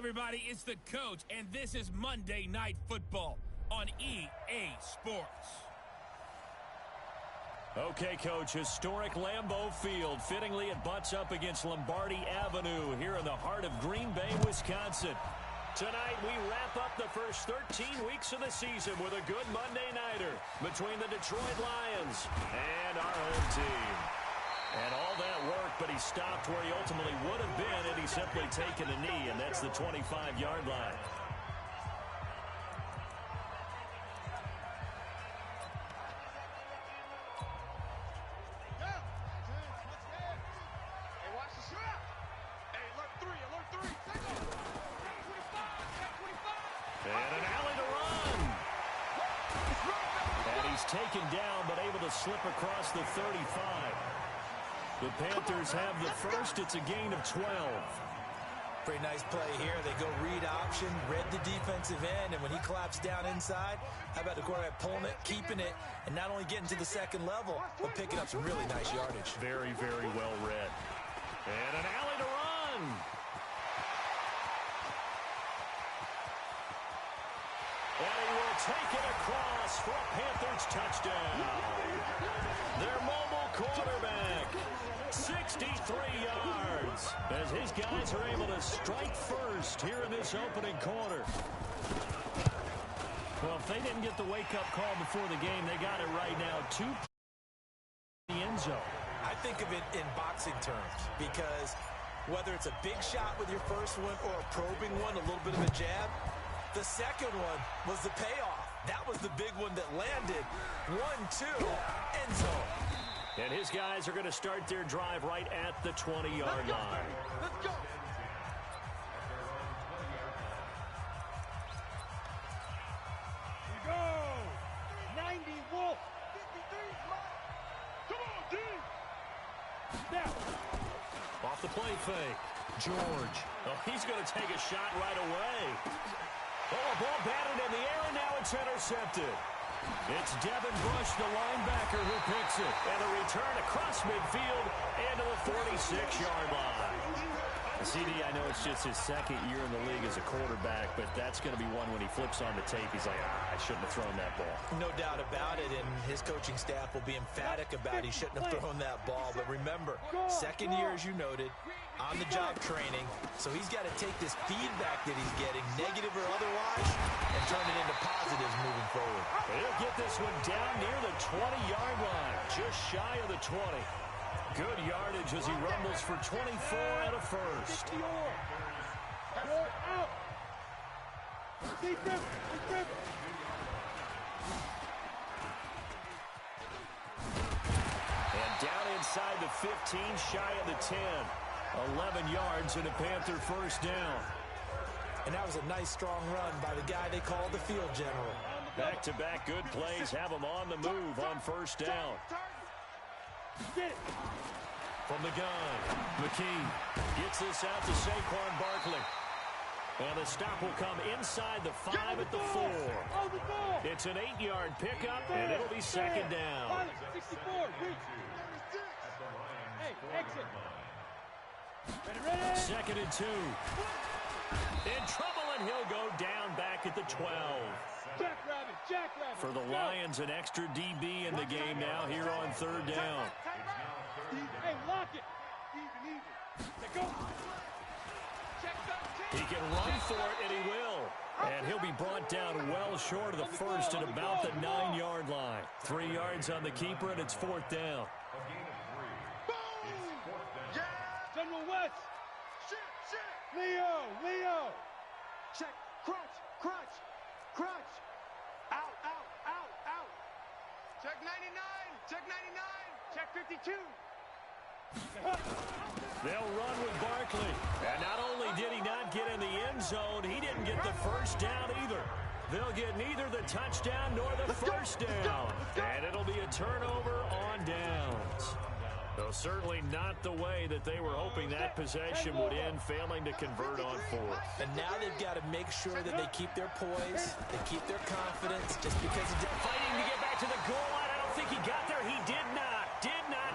everybody, it's the coach, and this is Monday Night Football on EA Sports. Okay, Coach, historic Lambeau Field. Fittingly, it butts up against Lombardi Avenue here in the heart of Green Bay, Wisconsin. Tonight, we wrap up the first 13 weeks of the season with a good Monday nighter between the Detroit Lions and our home team. And all that work, but he stopped where he ultimately would have been had he simply taken a knee, and that's the 25-yard line. Taken down, but able to slip across the 35. The Panthers have the first. It's a gain of 12. Pretty nice play here. They go read option, read the defensive end, and when he collapsed down inside, how about the quarterback pulling it, keeping it, and not only getting to the second level, but picking up some really nice yardage. Very, very well read. And an alley to run. And he will take it across for a Panthers touchdown. Their mobile quarterback, 63 yards, as his guys are able to strike first here in this opening quarter. Well, if they didn't get the wake-up call before the game, they got it right now. 2 in the end zone. I think of it in boxing terms because whether it's a big shot with your first one or a probing one, a little bit of a jab, the second one was the payoff. That was the big one that landed. 1-2, end zone. And his guys are going to start their drive right at the 20-yard line. Let's go. Here we go. 90 Wolf. 53 Mike. Come on, D. Snap. Off the play fake. George. Oh, he's going to take a shot right away. Oh, a ball batted in the air, and now it's intercepted. It's Devin Bush, the linebacker, who picks it. And a return across midfield into the 46-yard line. CD, I know it's just his second year in the league as a quarterback, but that's going to be one when he flips on the tape. He's like, I shouldn't have thrown that ball. No doubt about it, and his coaching staff will be emphatic about he shouldn't have thrown that ball. But remember, second year, as you noted, on-the-job training, so he's got to take this feedback that he's getting, negative or otherwise, and turn it into positives moving forward. He'll get this one down near the 20-yard line, just shy of the 20. Good yardage as he rumbles for 24 and a first. And down inside the 15, shy of the 10. 11 yards and a Panther first down. And that was a nice, strong run by the guy they call the field general. Back-to-back good plays have him on the move on first down. From the gun, McKee gets this out to Saquon Barkley. And the stop will come inside the 5 at the 4. It's an 8-yard pickup, and it'll be second down. 64. Hey, exit. Second and 2. In trouble, and he'll go down back at the 12. Jackrabbit. For the Lions, an extra DB in the game now here on third down. Hey, lock it. Even. Go. He can run for it, and he will. And he'll be brought down well short of the first at about the 9-yard line. 3 yards on the keeper, and it's fourth down. General West. Shit. Leo. Check. Crunch. Out. Check 99. Check 52. They'll run with Barkley. And not only did he not get in the end zone, he didn't get the first down either. They'll get neither the touchdown nor the first down. And it'll be a turnover on downs. Though certainly not the way that they were hoping that possession would end, failing to convert on fourth. And now they've got to make sure that they keep their poise, they keep their confidence, just because he did. Fighting to get back to the goal line. I don't think he got there. He did not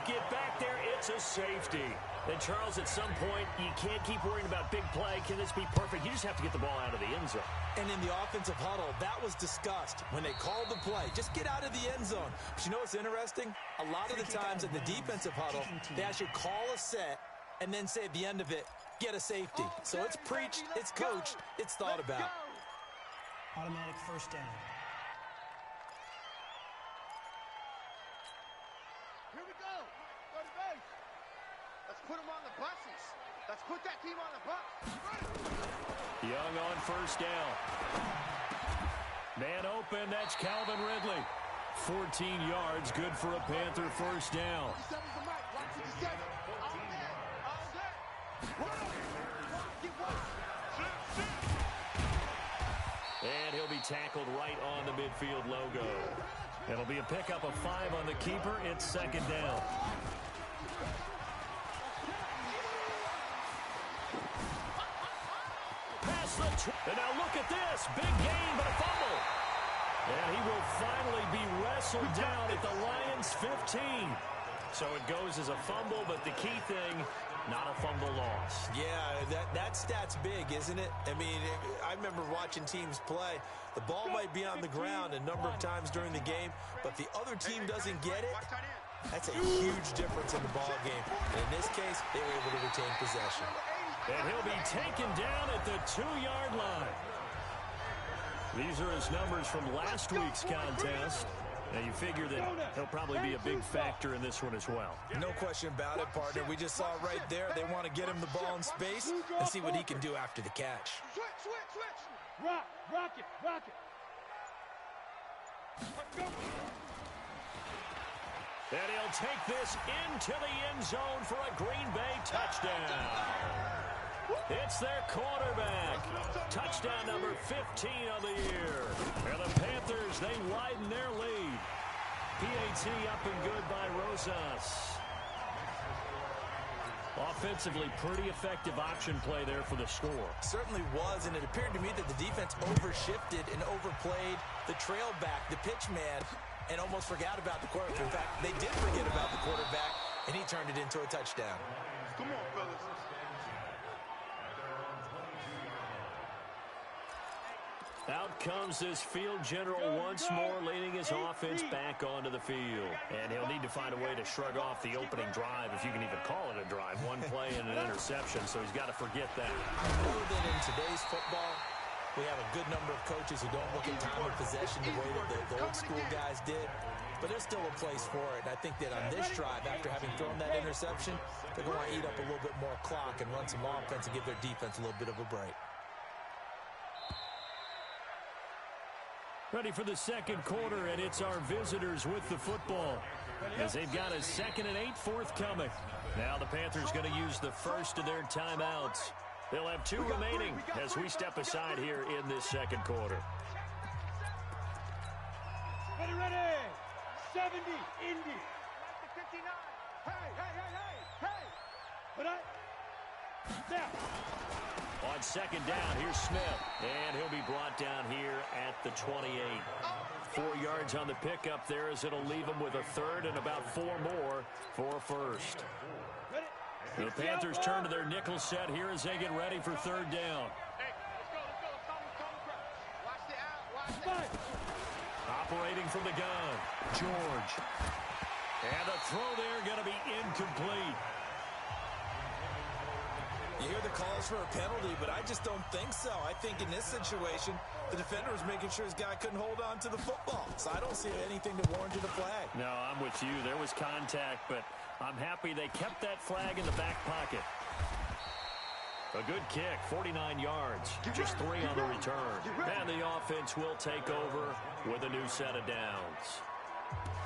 get back there. It's a safety. And, Charles, at some point, you can't keep worrying about big play. Can this be perfect? You just have to get the ball out of the end zone. And in the offensive huddle, that was discussed when they called the play. Just get out of the end zone. But you know what's interesting? A lot of the times in the defensive huddle, they actually call a set and then say at the end of it, get a safety. So it's preached, it's coached, it's thought about. Automatic first down. Here we go. Go to base. Let's put them on the buses. Let's put that team on the bus. Young on first down. Man open, that's Calvin Ridley. 14 yards, good for a Panther first down. 57's the mic. Watch 57. All day. All day. And he'll be tackled right on the midfield logo. It'll be a pickup of 5 on the keeper. It's second down. And now look at this. Big gain, but a fumble. And he will finally be wrestled down at the Lions' 15. So it goes as a fumble, but the key thing, not a fumble loss. Yeah, that stat's big, isn't it? I mean, I remember watching teams play. The ball might be on the ground a number of times during the game, but the other team doesn't get it. That's a huge difference in the ball game. And in this case, they were able to retain possession. And he'll be taken down at the 2-yard line. These are his numbers from last week's contest. Now, you figure that he'll probably be a big factor in this one as well. No question about it, partner. We just saw right there they want to get him the ball in space and see what he can do after the catch. Switch. Rock it. And he'll take this into the end zone for a Green Bay touchdown. It's their quarterback. Touchdown number 15 of the year. And the Panthers, they widen their lead. PAT up and good by Rosas. Offensively, pretty effective option play there for the score. Certainly was, and it appeared to me that the defense overshifted and overplayed the trail back, the pitch man, and almost forgot about the quarterback. In fact, they did forget about the quarterback, and he turned it into a touchdown. Come on, fellas. Out comes this field general once more, leading his offense back onto the field. And he'll need to find a way to shrug off the opening drive, if you can even call it a drive. One play and an interception, so he's got to forget that. I know that in today's football, we have a good number of coaches who don't look at time of possession the way that the old school guys did. But there's still a place for it. And I think that on this drive, after having thrown that interception, they're going to eat up a little bit more clock and run some offense and give their defense a little bit of a break. Ready for the second quarter, and it's our visitors with the football, as they've got a 2nd and 8 forthcoming. Now the Panthers going to use the first of their timeouts. They'll have 2 remaining as we step aside here in this second quarter. Ready. 70, Indy. 59. Hey. What up? Now. On second down, here's Smith, and he'll be brought down here at the 28. 4 yards on the pickup there, as it'll leave him with a third and about 4 more for a first. The Panthers turn to their nickel set here as they get ready for third down. Hey, let's go. Watch the out. Operating from the gun, George. And the throw there going to be incomplete. You hear the calls for a penalty, but I just don't think so. I think in this situation, the defender was making sure his guy couldn't hold on to the football. So I don't see anything to warrant the flag. No, I'm with you. There was contact, but I'm happy they kept that flag in the back pocket. A good kick, 49 yards, just 3 on the return. And the offense will take over with a new set of downs.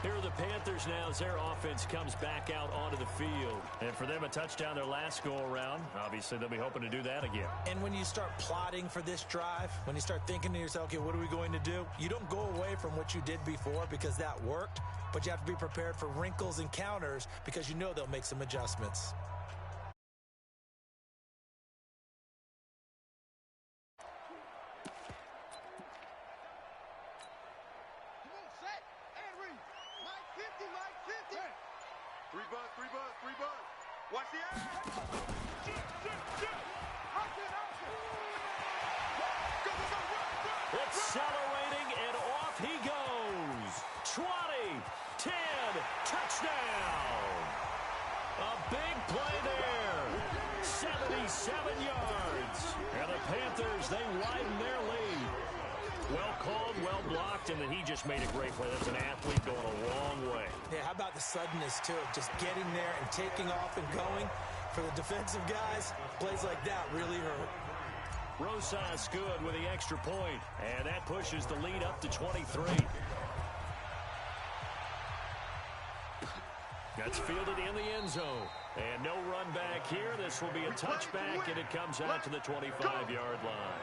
Here are the Panthers now as their offense comes back out onto the field. And for them, a touchdown their last go-around. Obviously, they'll be hoping to do that again. And when you start plotting for this drive, when you start thinking to yourself, okay, what are we going to do? You don't go away from what you did before because that worked, but you have to be prepared for wrinkles and counters because you know they'll make some adjustments. Three bucks. Watch the Accelerating, and off he goes. 20, 10, touchdown. A big play there. 77 yards. And the Panthers, they widen their lead. Well called, well blocked, and then he just made a great play. That's an athlete going a long way. Yeah, how about the suddenness, too, of just getting there and taking off and going? For the defensive guys, plays like that really hurt. Rosas good with the extra point, and that pushes the lead up to 23. That's fielded in the end zone. And no run back here. This will be a touchback, and it comes out to the 25-yard line.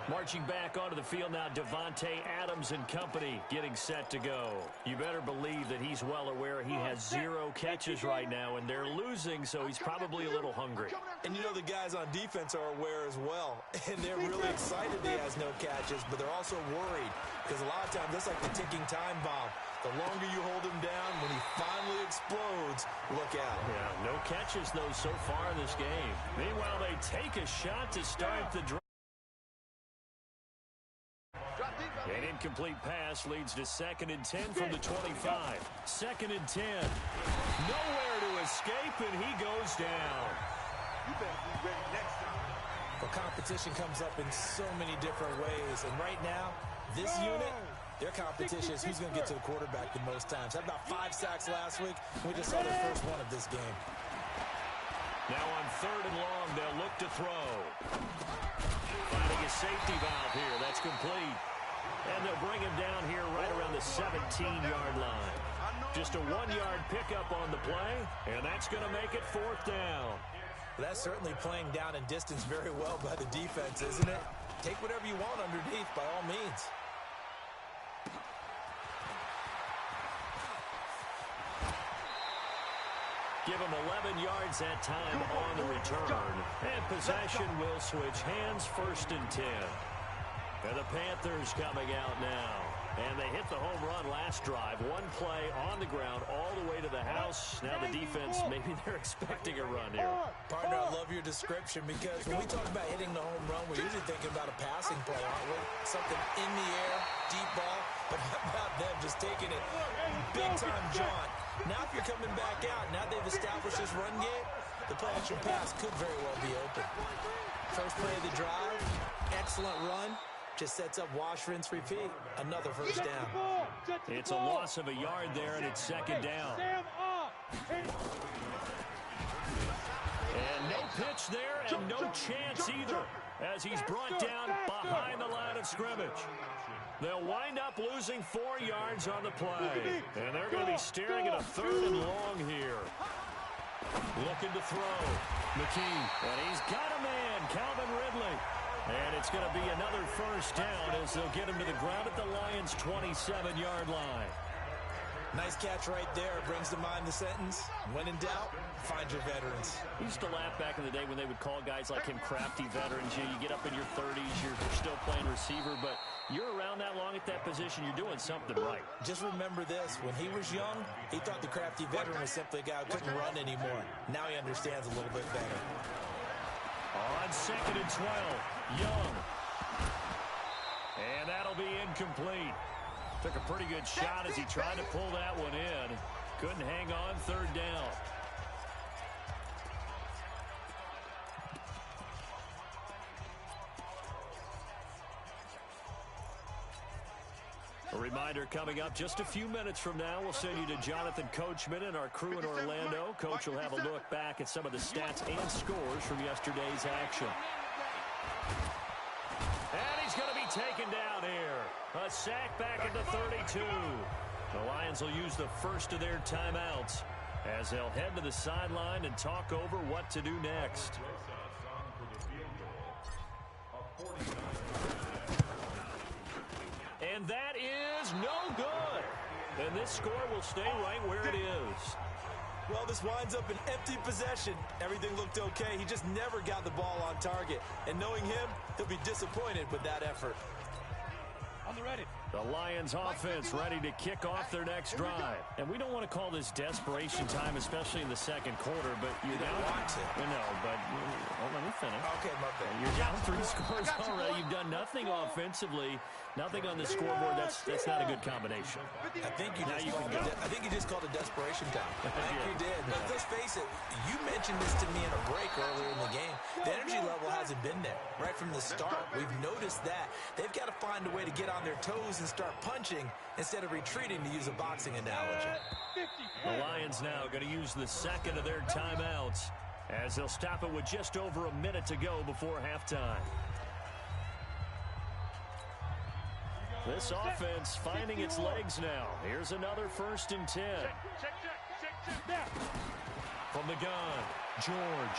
Marching back onto the field now, Devontae Adams and company getting set to go. You better believe that he's well aware he has 0 catches right now, and they're losing, so he's probably a little hungry. And you know the guys on defense are aware as well, and they're really excited he has no catches, but they're also worried because a lot of times that's like the ticking time bomb. The longer you hold him down, when he finally explodes, look out. Yeah, no catches, though, so far in this game. Meanwhile, they take a shot to start the drive. An incomplete pass leads to 2nd and 10 from the 25. 2nd and 10. Nowhere to escape, and he goes down. You better be ready next time. The competition comes up in so many different ways, and right now, this unit, their competition is who's going to get to the quarterback the most times. Had about 5 sacks last week. We just saw their first one of this game. Now on 3rd and long, they'll look to throw. Finding a safety valve here. That's complete. And they'll bring him down here right around the 17-yard line. Just a 1-yard pickup on the play, and that's going to make it 4th down. That's certainly playing down in distance very well by the defense, isn't it? Take whatever you want underneath by all means. Give him 11 yards that time on the return. And possession will switch hands, 1st and 10. And the Panthers coming out now. And they hit the home run last drive. 1 play on the ground all the way to the house. Now the defense, maybe they're expecting a run here. Partner, I love your description because when we talk about hitting the home run, we're usually thinking about a passing play, aren't we? Something in the air, deep ball. But how about them just taking it big-time jaunt? Now if you're coming back out, now they've established this run game, the play-action pass could very well be open. First play of the drive, excellent run. Just sets up wash, rinse, repeat. Another 1st down. It's a loss of a yard there, and it's 2nd down. And no pitch there, and no chance either, as he's brought down behind the line of scrimmage. They'll wind up losing 4 yards on the play, and they're going to be staring at a 3rd and long here. Looking to throw. McKee, and he's got a man, Calvin Ridley. And it's going to be another 1st down as they'll get him to the ground at the Lions' 27-yard line. Nice catch right there. Brings to mind the sentence, when in doubt, find your veterans. We used to laugh back in the day when they would call guys like him crafty veterans. You get up in your 30s, you're still playing receiver, but you're around that long at that position, you're doing something right. Just remember this. When he was young, he thought the crafty veteran was simply a guy who couldn't run anymore. Now he understands a little bit better. On 2nd and 12, Young. And that'll be incomplete. Took a pretty good shot as he tried to pull that one in. Couldn't hang on, 3rd down. A reminder coming up just a few minutes from now. We'll send you to Jonathan Coachman and our crew in Orlando. Coach will have a look back at some of the stats and scores from yesterday's action. And he's going to be taken down here. A sack back at the 32. The Lions will use the first of their timeouts as they'll head to the sideline and talk over what to do next. And that is no good. And this score will stay right where it is. Well, this winds up an empty possession. Everything looked okay. He just never got the ball on target. And knowing him, he'll be disappointed with that effort. On the ready. The Lions offense ready to kick off their next drive. And we don't want to call this desperation time, especially in the 2nd quarter, but you now 3 scores already. You've done nothing offensively, nothing on the scoreboard. That's not a good combination. I think you just called a desperation time. I think you did. But let's face it, you mentioned this to me in a break earlier in the game. The energy level hasn't been there right from the start. We've noticed that. They've got to find a way to get on their toes and start punching instead of retreating, to use a boxing analogy. The Lions now going to use the second of their timeouts as they'll stop it with just over a minute to go before halftime. This offense finding its legs now. Here's another 1st and 10. From the gun, George.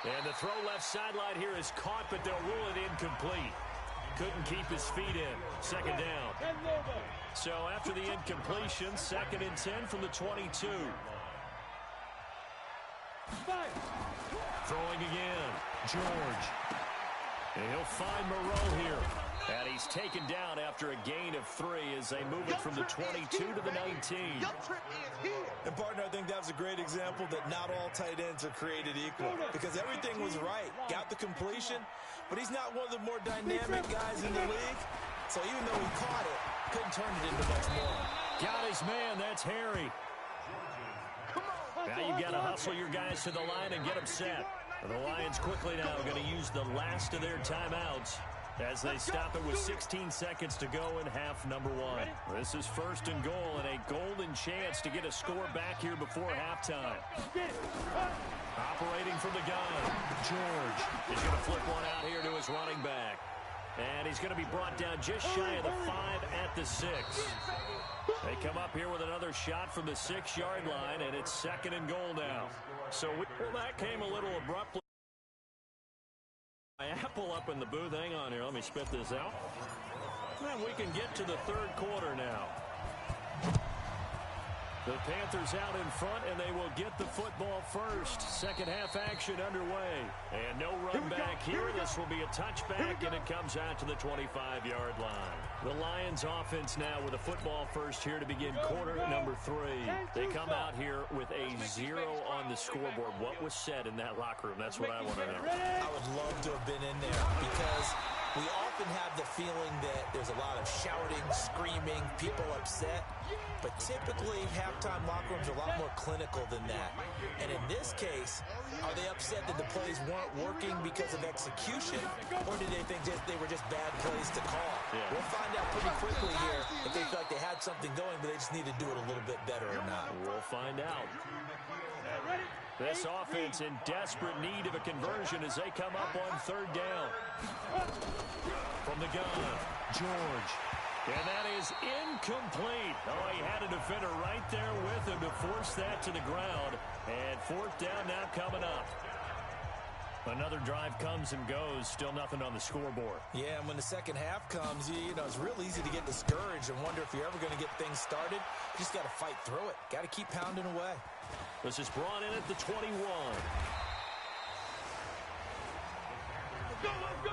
And the throw left sideline here is caught, but they'll rule it incomplete. Couldn't keep his feet in. 2nd down. So after the incompletion, 2nd and 10 from the 22. Throwing again, George. And he'll find Moreau here. And he's taken down after a gain of 3 as they move it from the 22 to the 19. And, partner, I think that was a great example that not all tight ends are created equal, because everything was right. Got the completion, but he's not one of the more dynamic guys in the league. So even though he caught it, couldn't turn it into much more. Got his man. That's Harry. Now you've got to hustle your guys to the line and get them set. The Lions quickly now going to use the last of their timeouts as they stop it with 16 seconds to go in half number 1. This is 1st and goal and a golden chance to get a score back here before halftime. Operating from the gun, George is going to flip one out here to his running back. And he's going to be brought down just shy of the 5 at the 6. They come up here with another shot from the 6-yard line, and it's 2nd and goal now. So that came a little abruptly. My apple up in the booth. Hang on here. Let me spit this out. And we can get to the 3rd quarter now. The Panthers out in front, and they will get the football first. 2nd half action underway. And no run back here. This will be a touchback, and it comes out to the 25-yard line. The Lions offense now with a football first here to begin quarter number 3. They come out here with a 0 on the scoreboard. What was said in that locker room? That's what I want to know. I would love to have been in there, because we often have the feeling that there's a lot of shouting, screaming, people upset. But typically, halftime locker rooms are a lot more clinical than that. And in this case, are they upset that the plays weren't working because of execution, or did they think they were just bad plays to call? Yeah. We'll find out pretty quickly here if they feel like they had something going, but they just need to do it a little bit better or not. We'll find out. This offense in desperate need of a conversion as they come up on 3rd down. From the gun, George. And that is incomplete. Oh, he had a defender right there with him to force that to the ground. And 4th down now coming up. Another drive comes and goes. Still nothing on the scoreboard. Yeah, and when the 2nd half comes, you know, it's real easy to get discouraged and wonder if you're ever going to get things started. You just got to fight through it. Got to keep pounding away. This is brought in at the 21. Let's go!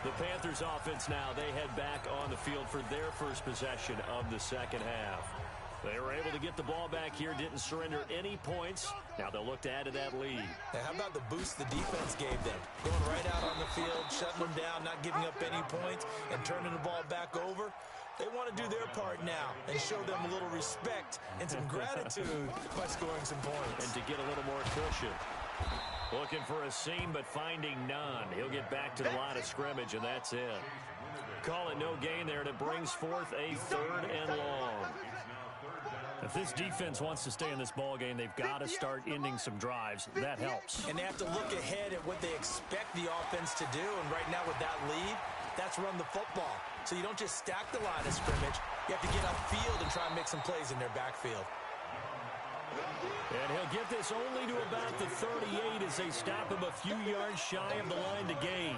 The Panthers offense now, they head back on the field for their first possession of the 2nd half. They were able to get the ball back here, didn't surrender any points. Now they'll look to add to that lead. Hey, how about the boost the defense gave them? Going right out on the field, shutting them down, not giving up any points, and turning the ball back over. They want to do their part now and show them a little respect and some gratitude by scoring some points. And to get a little more cushion. Looking for a seam, but finding none. He'll get back to the line of scrimmage, and that's it. Call it no gain there, and it brings forth a 3rd and long. If this defense wants to stay in this ball game, they've got to start ending some drives. That helps. And they have to look ahead at what they expect the offense to do, and right now with that lead, that's run the football. So you don't just stack the line of scrimmage. You have to get upfield and try and make some plays in their backfield. And he'll get this only to about the 38 as they stop him a few yards shy of the line to gain.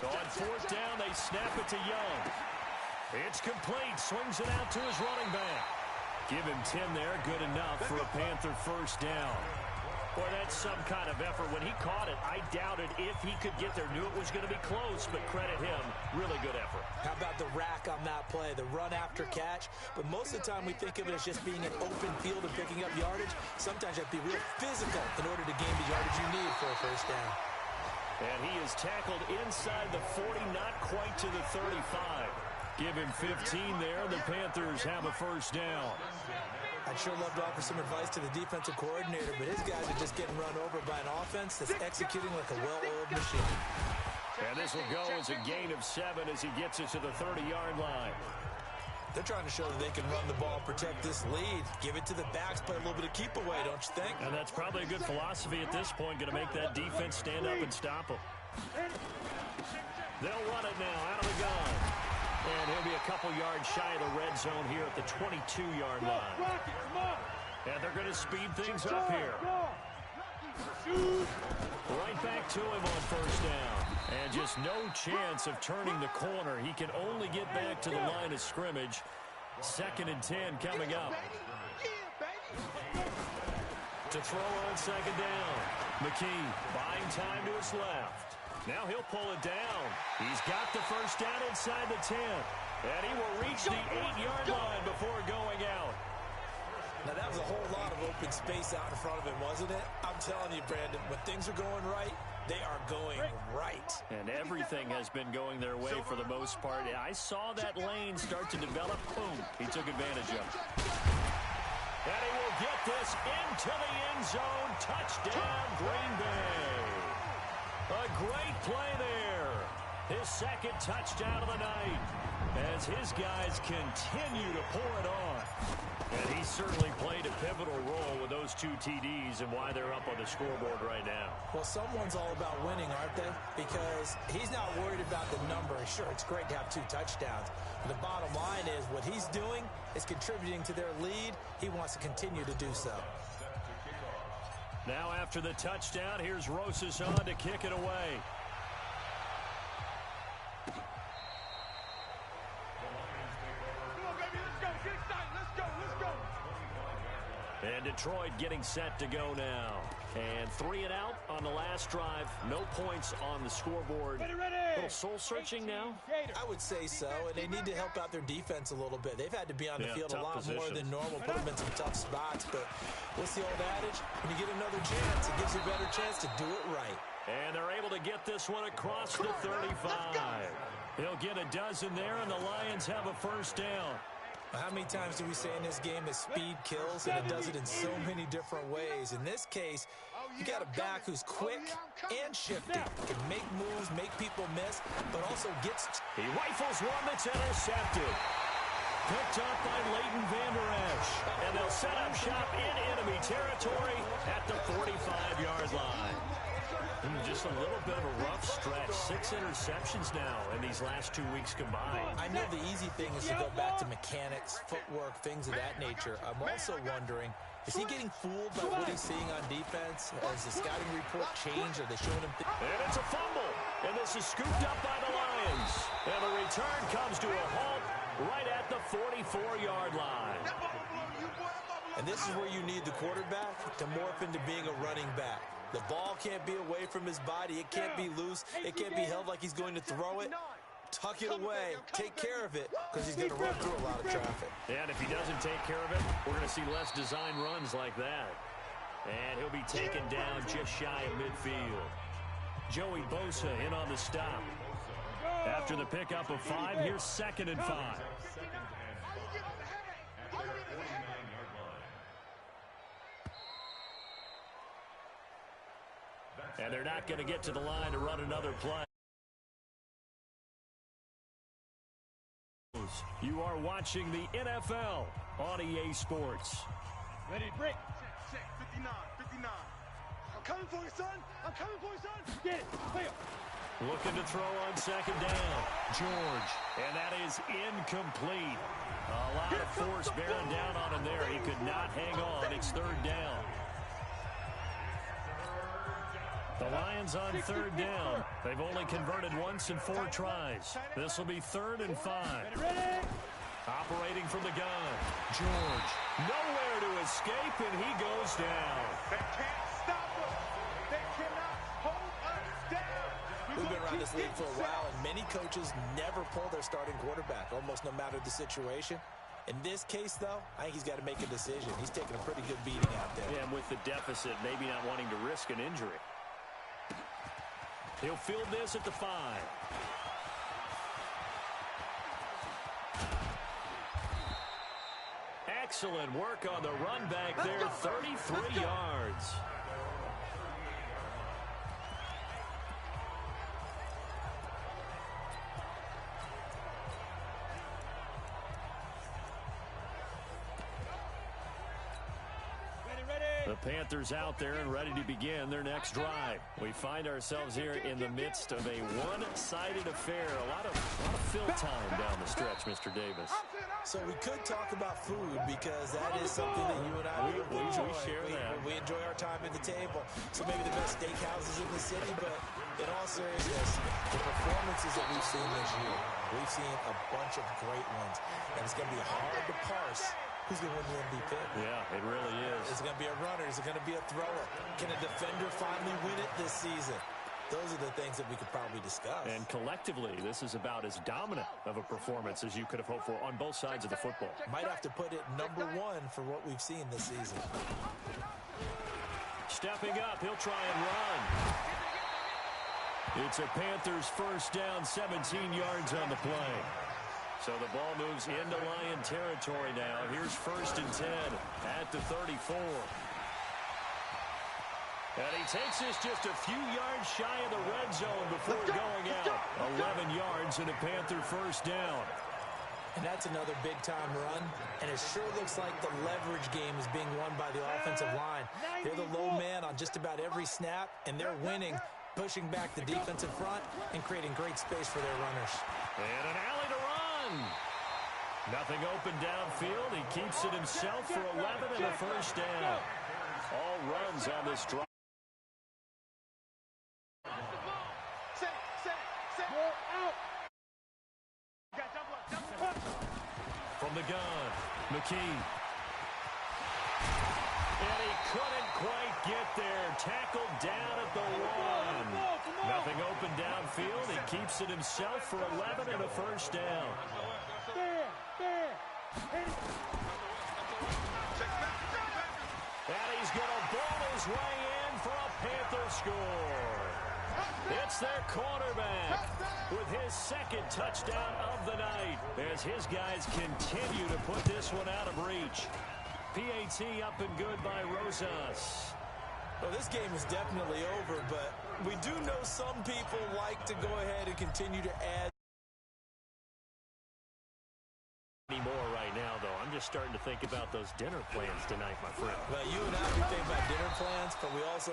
On 4th down, they snap it to Young. It's complete. Swings it out to his running back. Give him 10 there. Good enough for a Panther 1st down. Boy, that's some kind of effort. When he caught it, I doubted if he could get there. Knew it was going to be close, but credit him. Really good effort. How about the rack on that play, the run after catch? But most of the time we think of it as just being an open field and picking up yardage. Sometimes you have to be real physical in order to gain the yardage you need for a first down. And he is tackled inside the 40, not quite to the 35. Give him 15 there. The Panthers have a first down. I'd sure love to offer some advice to the defensive coordinator, but his guys are just getting run over by an offense that's executing like a well-oiled machine. And this will go as a gain of 7 as he gets it to the 30-yard line. They're trying to show that they can run the ball, protect this lead. Give it to the backs, play a little bit of keep away, don't you think? And that's probably a good philosophy at this point, going to make that defense stand up and stop them. They'll run it now out of the gun. And he'll be a couple yards shy of the red zone here at the 22-yard line. And they're going to speed things up here. Right back to him on first down. And just no chance of turning the corner. He can only get back to the line of scrimmage. 2nd and 10 coming up. To throw on second down. McKee buying time to his left. Now he'll pull it down. He's got the first down inside the 10. And he will reach the 8-yard line before going out. Now, that was a whole lot of open space out in front of him, wasn't it? I'm telling you, Brandon, when things are going right, they are going right. And everything has been going their way for the most part. I saw that lane start to develop. Boom. He took advantage of it. And he will get this into the end zone. Touchdown, Green Bay. A great play there. His 2nd touchdown of the night as his guys continue to pour it on. And he certainly played a pivotal role with those 2 TDs and why they're up on the scoreboard right now. Well, someone's all about winning, aren't they? Because he's not worried about the number. Sure, it's great to have 2 touchdowns. But the bottom line is what he's doing is contributing to their lead. He wants to continue to do so. Now after the touchdown, here's Rosas on to kick it away. And Detroit getting set to go now. And 3 and out on the last drive. No points on the scoreboard. A little soul-searching now? I would say so, and they need to help out their defense a little bit. They've had to be on the field a lot more than normal, put them in some tough spots. But what's the old adage? When you get another chance, it gives you a better chance to do it right. And they're able to get this one across the 35. He'll get a dozen there, and the Lions have a first down. How many times do we say in this game that speed kills, and it does it in so many different ways? In this case, you got a back who's quick and shifty. Can make moves, make people miss, but also gets... He rifles one that's intercepted. Picked up by Leighton Vander Esch. And they'll set up shop in enemy territory at the 45-yard line. Just a little bit of a rough stretch. 6 interceptions now in these last 2 weeks combined. I know the easy thing is to go back to mechanics, footwork, things of that nature. I'm also wondering, is he getting fooled by what he's seeing on defense? Has the scouting report changed? Are they showing him things? And it's a fumble. And this is scooped up by the Lions. And the return comes to a halt right at the 44-yard line. And this is where you need the quarterback to morph into being a running back. The ball can't be away from his body. It can't be loose. It can't be held like he's going to throw it. Tuck it away. Take care of it because he's going to run through a lot of traffic. And if he doesn't take care of it, we're going to see less design runs like that. And he'll be taken down just shy of midfield. Joey Bosa in on the stop. After the pickup of 5, here's 2nd and 5. And they're not going to get to the line to run another play. You are watching the NFL on EA Sports. Ready to break. Check, 59. I'm coming for you, son. Get it. Play it. Looking to throw on second down. George. And that is incomplete. A lot of force bearing down on him there. He could not hang on. It's 3rd down. The Lions on 3rd down. They've only converted once in 4 tries. This will be 3rd and 5. Operating from the gun. George. Nowhere to escape, and he goes down. They can't stop We've been around this league for a while, and many coaches never pull their starting quarterback, almost no matter the situation. In this case, though, I think he's got to make a decision. He's taking a pretty good beating out there. Yeah, and with the deficit, maybe not wanting to risk an injury. He'll field this at the 5. Excellent work on the run back there, 33 yards. The Panthers out there and ready to begin their next drive. We find ourselves here in the midst of a one-sided affair. A lot of fill time down the stretch, Mr. Davis. So we could talk about food because that is something that you and I enjoy. We share that. We enjoy our time at the table. So maybe the best steakhouses in the city, but in all seriousness, the performances that we've seen this year, we've seen a bunch of great ones. And it's going to be hard to parse who's going to win the MVP. Yeah, it really is. Is it going to be a runner? Is it going to be a thrower? Can a defender finally win it this season? Those are the things that we could probably discuss. And collectively, this is about as dominant of a performance as you could have hoped for on both sides of the football. Might have to put it number 1 for what we've seen this season. Stepping up, he'll try and run. It's a Panthers first down, 17 yards on the play. So the ball moves into Lion territory now. Here's 1st and 10 at the 34. And he takes this just a few yards shy of the red zone before going out. 11 yards and a Panther first down. And that's another big-time run. And it sure looks like the leverage game is being won by the offensive line. They're the low man on just about every snap, and they're winning, pushing back the defensive front and creating great space for their runners. And an alley to run. Nothing open downfield. He keeps it himself for 11 and a first down. All runs on this drive. From the gun, McKee. And he couldn't quite get there. Tackled down at the 1. Nothing open downfield. He keeps it himself for 11 and a first down. And he's going to ball his way in for a Panther score. It's their quarterback with his 2nd touchdown of the night as his guys continue to put this one out of reach. PAT up and good by Rosas. Well, this game is definitely over, but we do know some people like to go ahead and continue to add More right now, though. I'm just starting to think about those dinner plans tonight, my friend. Well, you and I, we think about dinner plans, but we also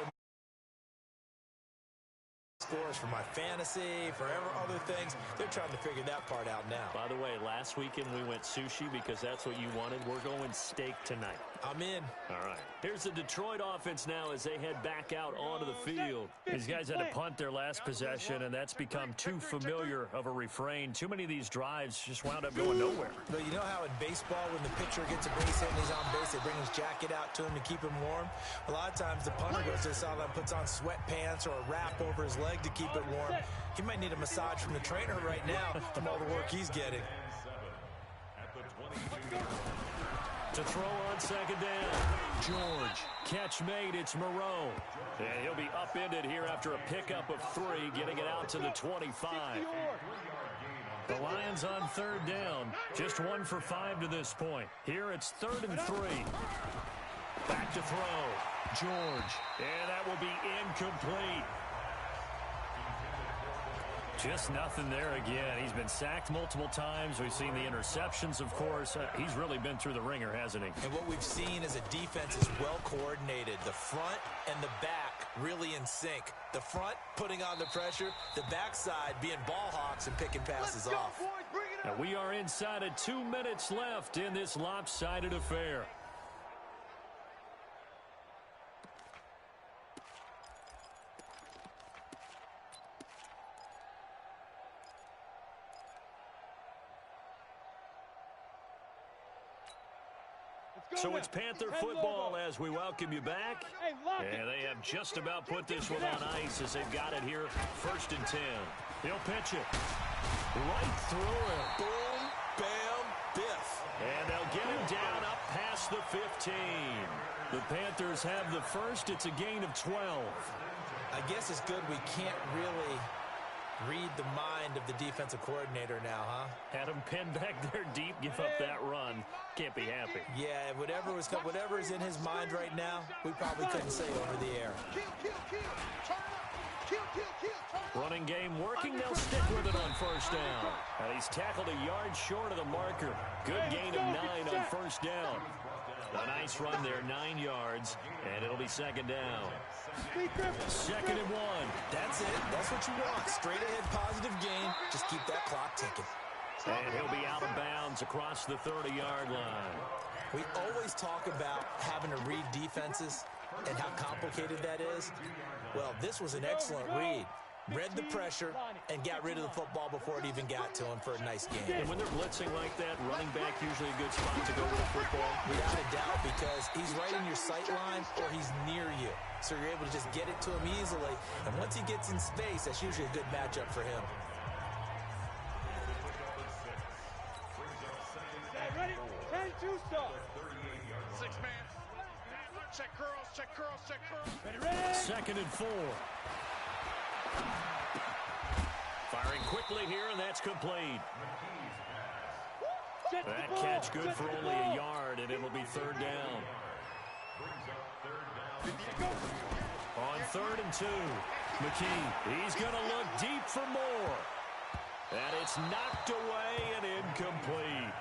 scores for my fantasy, for other things. They're trying to figure that part out now. By the way, last weekend we went sushi because that's what you wanted. We're going steak tonight. I'm in. All right. Here's the Detroit offense now as they head back out onto the field. These guys had to punt their last possession, and that's become too familiar of a refrain. Too many of these drives just wound up going nowhere. But you know how in baseball, when the pitcher gets a base hit and he's on base, they bring his jacket out to him to keep him warm? A lot of times the punter goes to the sideline, puts on sweatpants or a wrap over his leg to keep it warm. He might need a massage from the trainer right now from all the work he's getting. To throw on 2nd down, George. Catch made, it's Moreau. And he'll be upended here after a pickup of 3, getting it out to the 25. The Lions on 3rd down. Just 1 for 5 to this point. Here it's 3rd and 3. Back to throw. George. And that will be incomplete. Just nothing there again. He's been sacked multiple times. We've seen the interceptions, of course. He's really been through the ringer, hasn't he? And what we've seen is a defense is well coordinated. The front and the back really in sync. The front putting on the pressure. The backside being ball hawks and picking passes off. Now we are inside of 2 minutes left in this lopsided affair. So it's Panther football as we welcome you back. And they have just about put this one on ice as they've got it here, 1st and 10. He'll pitch it right through it. Boom, bam, biff. And they'll get him down up past the 15. The Panthers have the first. It's a gain of 12. I guess it's good we can't really read the mind of the defensive coordinator now, huh? Had him pinned back there deep, give up that run. Can't be happy. Yeah, whatever is in his mind right now, we probably couldn't say over the air. Running game working. They'll stick with it on 1st down. And he's tackled a yard short of the marker. Good gain of 9 on 1st down. A nice run there, 9 yards, and it'll be 2nd down. 2nd and 1. That's it. That's what you want. Straight ahead positive gain. Just keep that clock ticking. And he'll be out of bounds across the 30-yard line. We always talk about having to read defenses and how complicated that is. Well, this was an excellent read. Read the pressure and got rid of the football before it even got to him for a nice game. And when they're blitzing like that, running back usually a good spot to go with the football. Without a doubt, because he's right in your sight line or he's near you. So you're able to just get it to him easily. And once he gets in space, that's usually a good matchup for him. Ready? 10-2 stop. 6-man. Check curls, check curls, check curls. Ready? 2nd and 4. Firing quickly here, and that's complete. That catch good for only a yard, and it'll be 3rd down. On 3rd and 2, McKee, he's going to look deep for more. And it's knocked away and incomplete.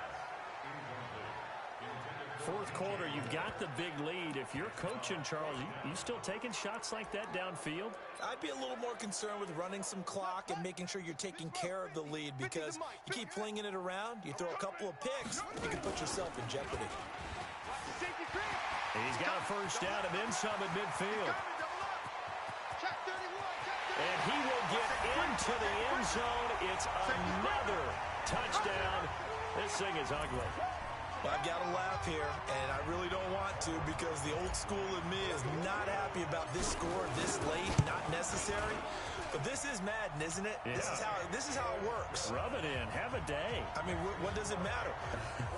4th quarter, you've got the big lead. If you're coaching, Charles, you still taking shots like that downfield? I'd be a little more concerned with running some clock and making sure you're taking care of the lead, because you keep flinging it around, you throw a couple of picks, you can put yourself in jeopardy. He's got a 1st down and then some at midfield. And he will get into the end zone. It's another touchdown. This thing is ugly. Well, I've got to laugh here, and I really don't want to, because the old school in me is not happy about this score this late, not necessary. But this is Madden, isn't it? Yeah. This is how it works. Rub it in. Have a day. I mean, what does it matter?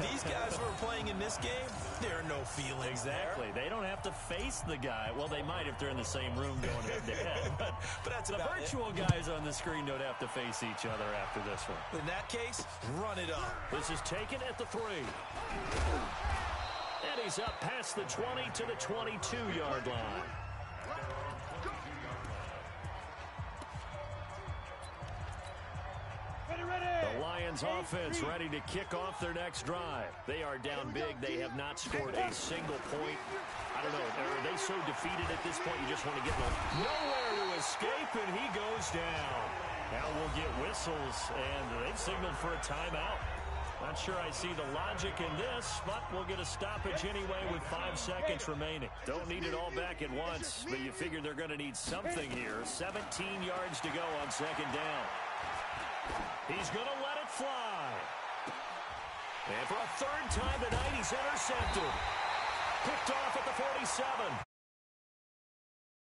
These guys who are playing in this game, there are no feelings Exactly. there. They don't have to face the guy. Well, they might if they're in the same room going head-to-head. But that's the about virtual guys on the screen don't have to face each other after this one. In that case, run it up. This is taken at the 3. And he's up past the 20 to the 22-yard line. The Lions offense ready to kick off their next drive. They are down big. They have not scored a single point. I don't know. Are they so defeated at this point you just want to get nowhere to escape, and he goes down. Now we'll get whistles, and they've signaled for a timeout. Not sure I see the logic in this, but we'll get a stoppage anyway with 5 seconds remaining. Don't need it all back at once, but you figure they're going to need something here. 17 yards to go on 2nd down. He's going to let it fly. And for a 3rd time tonight, he's intercepted. Picked off at the 47.